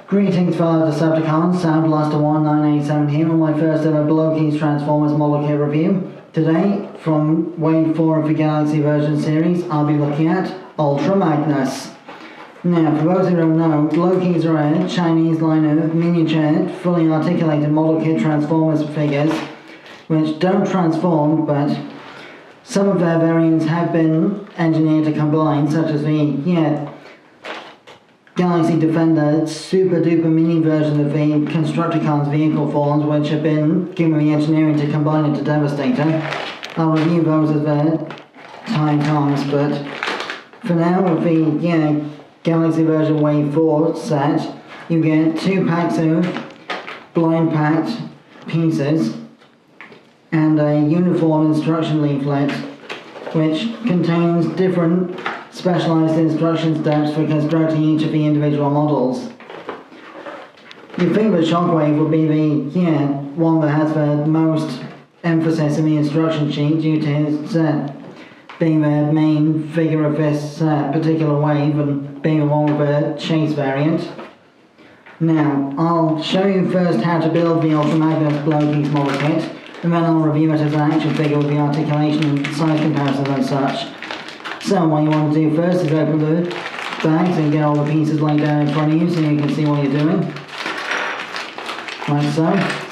Greetings fellow Decepticons, Sound Blaster 1987 here on my first ever Blokees Transformers model kit review. Today, from Wave 4 of the Galaxy version series, I'll be looking at Ultra Magnus. Now, for those who don't know, Blokees are a Chinese line of miniature, fully articulated model kit Transformers figures, which don't transform, but some of their variants have been engineered to combine, such as the, Galaxy Defender super duper mini version of the Constructicons vehicle forms, which have been given the engineering to combine into Devastator. I'll review those as their time comes, but for now, with the Galaxy version Wave 4 set, you get 2 packs of blind packed pieces and a uniform instruction leaflet, which contains different specialized instruction steps for constructing each of the individual models. You'd think that Shockwave would be the one that has the most emphasis in the instruction sheet due to his being the main figure of this particular wave and being the one with the chase variant. Now, I'll show you first how to build the Ultra Magnus Blokees model kit, and then I'll review it as an action figure with the articulation and size comparisons and such. So what you want to do first is open the bags and get all the pieces laid down in front of you so you can see what you're doing. Like so.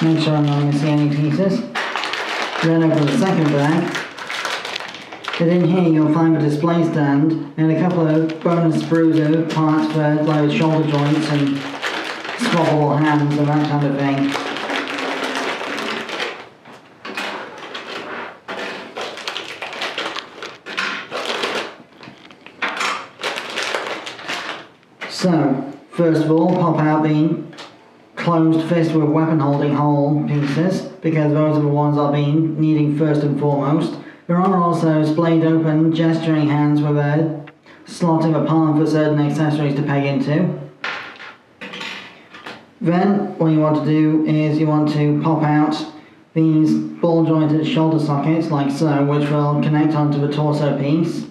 Make sure I'm not missing any pieces. Then open the second bag. And in here you'll find the display stand and a couple of bonus sprues of parts for like shoulder joints and swappable hands and that kind of thing. So, first of all, pop out the closed fist with weapon holding hole pieces, because those are the ones I'll be needing first and foremost. There are also splayed open gesturing hands with a slot of a palm for certain accessories to peg into. Then what you want to do is you want to pop out these ball jointed shoulder sockets like so, which will connect onto the torso piece.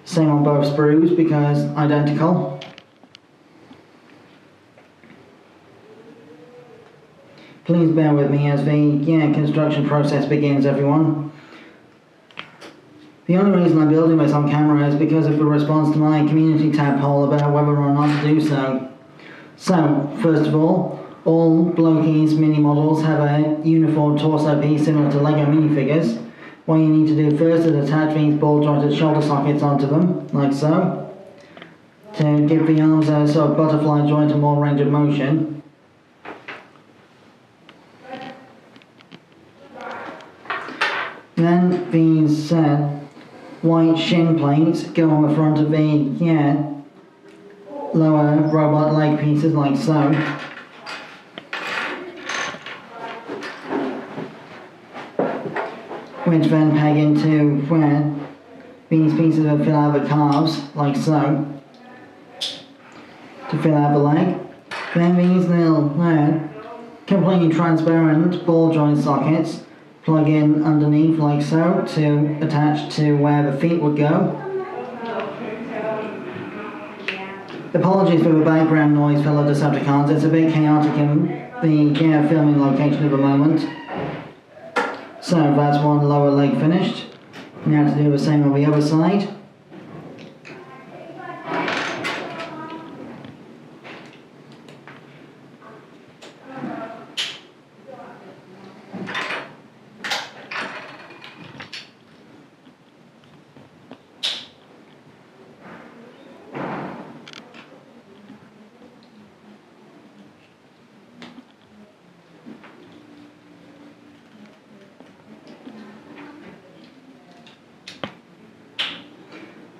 Same on both sprues because identical. Please bear with me as the construction process begins, everyone. The only reason I'm building this on camera is because of the response to my community tab poll about whether or not to do so. So, first of all Blokees mini models have a uniform torso piece similar to Lego minifigures. What you need to do first is attach these ball jointed shoulder sockets onto them, like so, to give the arms a sort of butterfly joint and more range of motion. Then these white shin plates go on the front of the lower robot leg pieces like so. Which then peg into where these pieces will fill out the calves like so to fill out the leg. Then these little completely transparent ball joint sockets plug in underneath like so to attach to where the feet would go. Apologies for the background noise, fellow Decepticons, it's a bit chaotic in the filming location at the moment. So that's one lower leg finished. Now to do the same on the other side.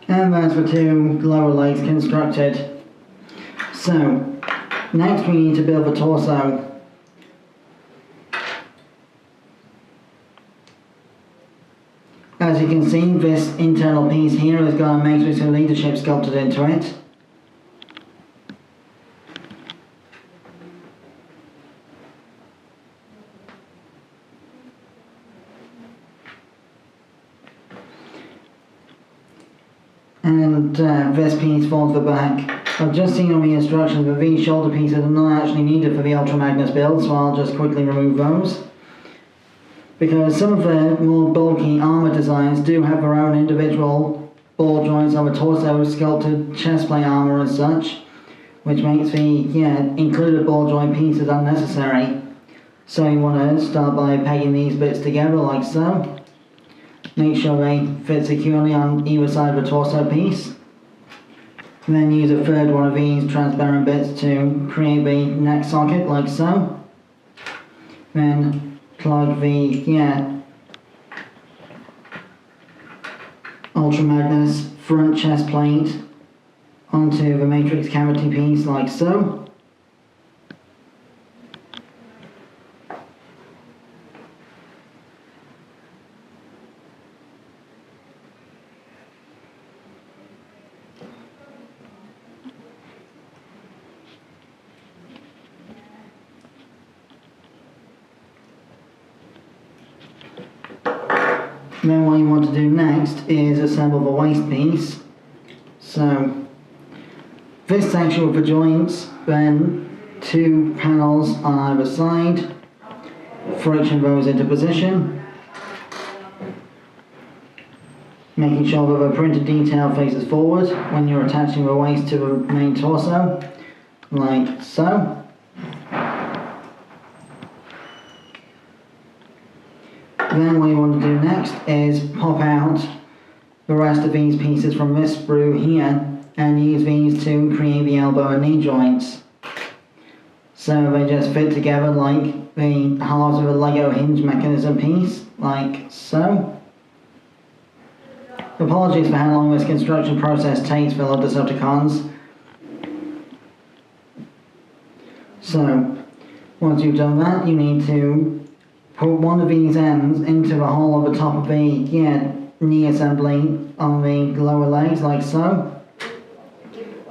And that's the two lower legs constructed. So, next we need to build the torso. As you can see, this internal piece here has got a matrix of leadership sculpted into it. And this piece forms the back. I've just seen on the instructions that these shoulder pieces are not actually needed for the Ultra Magnus build, so I'll just quickly remove those. Because some of the more bulky armour designs do have their own individual ball joints on the torso, sculpted chestplate armour and such, which makes the included ball joint pieces unnecessary. So you want to start by pegging these bits together like so. Make sure they fit securely on either side of the torso piece. And then use a third one of these transparent bits to create the neck socket like so. Then plug the Ultra Magnus front chest plate onto the matrix cavity piece like so. And then what you want to do next is assemble the waist piece. So this section with the joints, then two panels on either side, friction those into position, making sure that the printed detail faces forward when you're attaching the waist to the main torso, like so. Then what you want to do next is pop out the rest of these pieces from this sprue here and use these to create the elbow and knee joints. So they just fit together like the halves of a Lego hinge mechanism piece, like so. Apologies for how long this construction process takes for a lot of Decepticons. So, once you've done that, you need to put one of these ends into the hole of the top of the knee assembly on the lower legs, like so.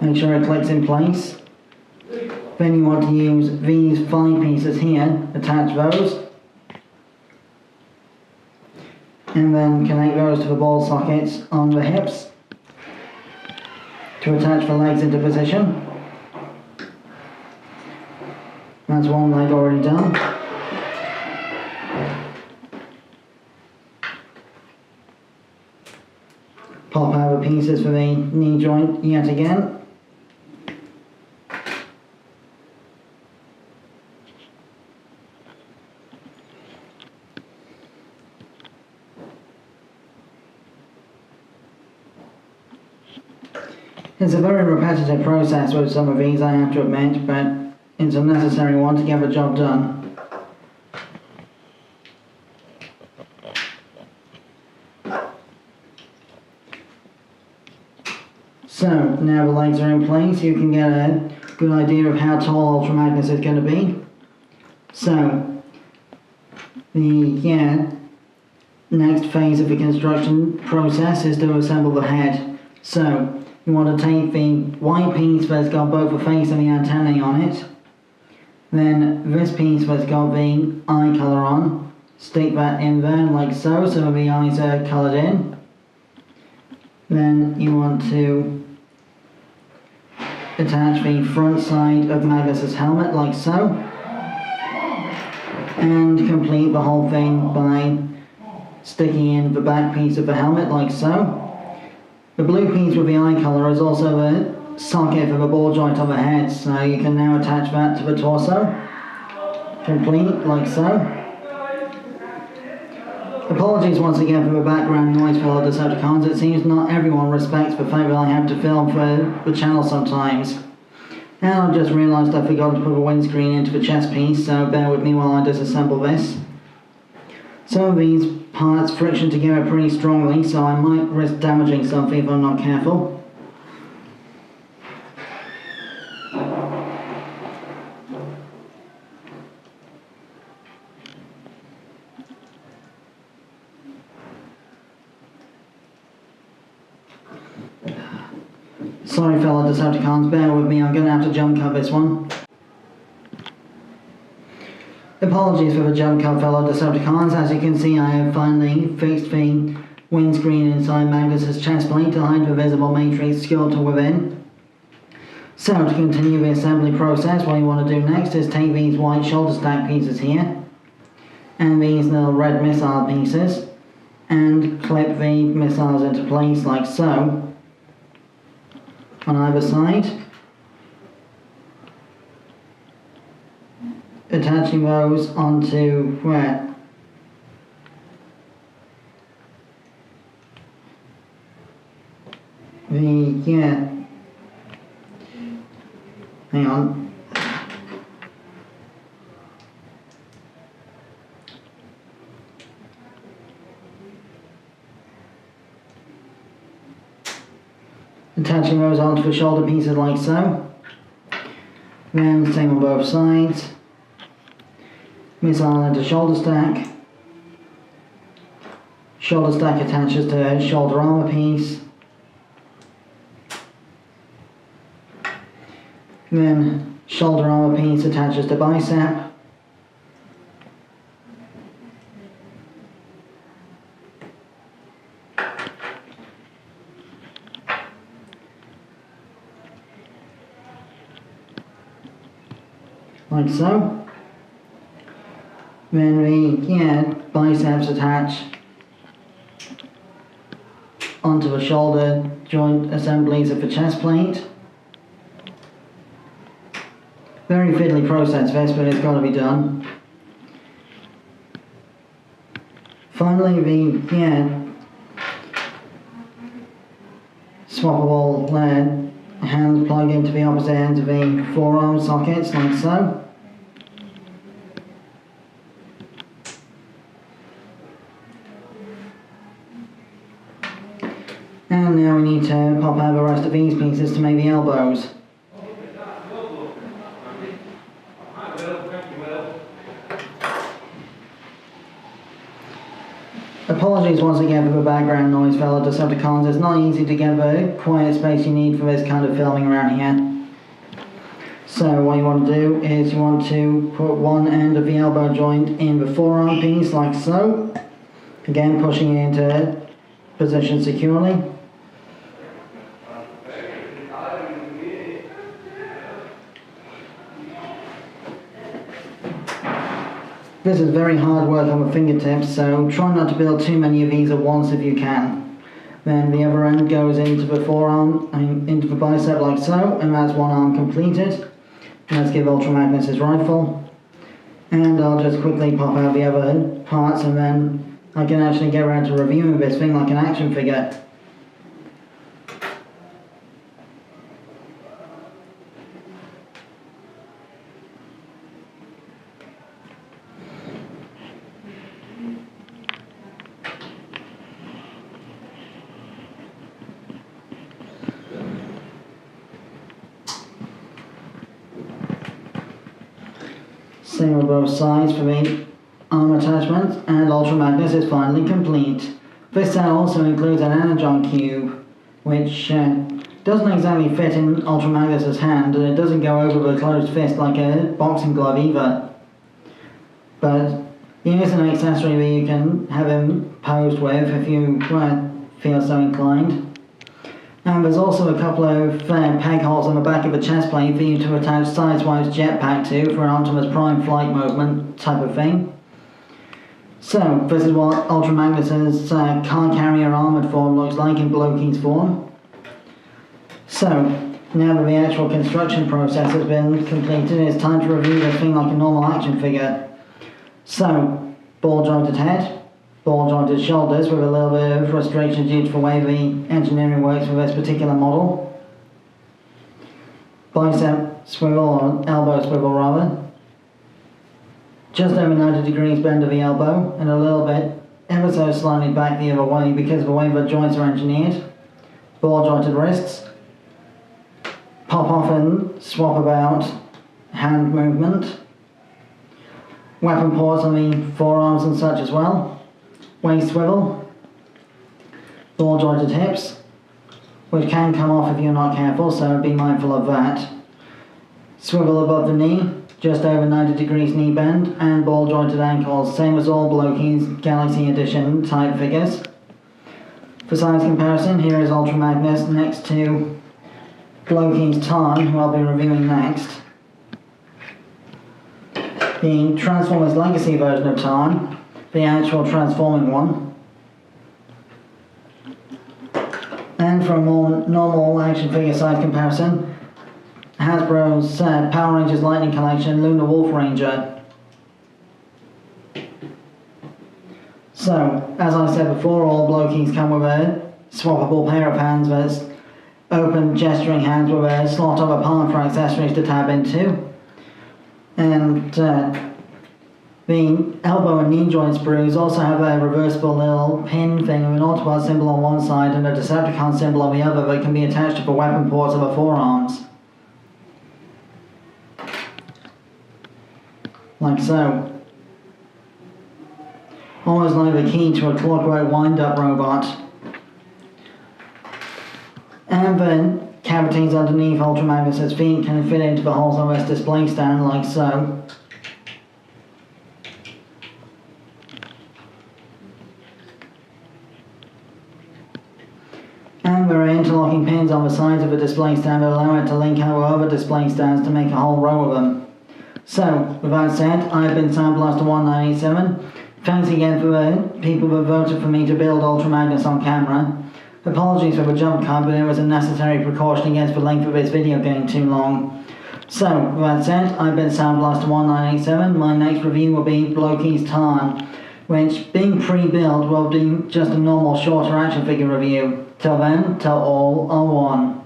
Make sure it clicks in place. Then you want to use these 5 pieces here, attach those. And then connect those to the ball sockets on the hips to attach the legs into position. That's one leg already done. Pop out the pieces for the knee joint yet again. It's a very repetitive process with some of these, I have to admit, but it's a necessary one to get the job done. So, now the legs are in place, you can get a good idea of how tall Ultra Magnus is going to be. So, the next phase of the construction process is to assemble the head. So, you want to take the white piece that's got both the face and the antennae on it. Then this piece that's got the eye colour on. Stick that in there like so, so the eyes are coloured in. Then you want to attach the front side of Magnus's helmet like so. And complete the whole thing by sticking in the back piece of the helmet like so. The blue piece with the eye colour is also the socket for the ball joint on the head, so you can now attach that to the torso. Complete, like so. Apologies once again for the background noise for all the Decepticons. It seems not everyone respects the fact that I have to film for the channel sometimes. And I've just realised I forgot to put a windscreen into the chest piece, so bear with me while I disassemble this. Some of these parts friction together pretty strongly, so I might risk damaging something if I'm not careful. Sorry fellow Decepticons, bear with me, I'm going to have to jump cut this one. Apologies for the jump cut fellow Decepticons, as you can see I have finally fixed the windscreen inside Magnus's chest plate to hide the visible matrix skeleton within. So to continue the assembly process, what you want to do next is take these white shoulder stack pieces here, and these little red missile pieces, and clip the missiles into place like so, on either side, attaching those onto where? Hang on. Attaching those onto the shoulder pieces like so. Then same on both sides. Missile into shoulder stack. Shoulder stack attaches to shoulder armor piece. Then shoulder armor piece attaches to bicep. Like so. Then the biceps attach onto the shoulder joint assemblies of the chest plate. Very fiddly process this, but it's got to be done. Finally, the swappable hands plug into the opposite ends of the forearm sockets, like so. And now we need to pop out the rest of these pieces to make the elbows. Apologies once again for the background noise, fellow Decepticons. It's not easy to get the quiet space you need for this kind of filming around here. So what you want to do is you want to put one end of the elbow joint in the forearm piece like so. Again, pushing it into position securely. This is very hard work on the fingertips, so try not to build too many of these at once if you can. Then the other end goes into the forearm, into the bicep like so, and that's one arm completed. Let's give Ultra Magnus his rifle. And I'll just quickly pop out the other parts, and then I can actually get around to reviewing this thing like an action figure. Same on both sides for the arm attachment, and Ultra Magnus is finally complete. This set also includes an energon cube, which doesn't exactly fit in Ultra Magnus's hand, and it doesn't go over the closed fist like a boxing glove either. But it is an accessory that you can have him posed with if you feel so inclined. And there's also a couple of peg holes on the back of the chest plate for you to attach Sideswipe's jetpack to for an Optimus Prime flight movement type of thing. So, this is what Ultra Magnus's car carrier armoured form looks like in Blokees form. So, now that the actual construction process has been completed, it's time to review this thing like a normal action figure. So, ball jointed head, ball jointed shoulders with a little bit of frustration due to the way the engineering works for this particular model. Bicep swivel, or elbow swivel rather. Just over 90 degrees bend of the elbow and a little bit ever so slightly back the other way because of the way the joints are engineered. Ball jointed wrists. Pop off and swap about hand movement. Weapon ports on the forearms and such as well. Waist swivel. Ball jointed hips, which can come off if you're not careful, so be mindful of that. Swivel above the knee, just over 90 degrees knee bend, and ball jointed ankles, same as all Blokees Galaxy Edition type figures. For size comparison, here is Ultra Magnus next to Blokees Tarn, who I'll be reviewing next. The Transformers Legacy version of Tarn, the actual transforming one. And for a more normal action figure size comparison, Hasbro's Power Rangers Lightning Collection Lunar Wolf Ranger. So, as I said before, all Blokees come with a swappable pair of hands. There's open gesturing hands with a slot of a palm for accessories to tab into. And the elbow and knee joint sprues also have a reversible little pin thing with an Autobot symbol on one side and a Decepticon symbol on the other that can be attached to the weapon ports of the forearms. Like so. Almost like the key to a clockwork wind-up robot. And the cavities underneath Ultra Magnus' feet can fit into the holes on this display stand like so. And there are interlocking pins on the sides of the display stand that allow it to link out with other display stands to make a whole row of them. So, with that said, I've been Soundblaster1987. Thanks again for the people that voted for me to build Ultra Magnus on camera. Apologies for the jump cut, but it was a necessary precaution against the length of this video getting too long. So, with that said, I've been Soundblaster1987. My next review will be Blokees Tarn, which, being pre-built, will be just a normal shorter action figure review. Till then, till all are one.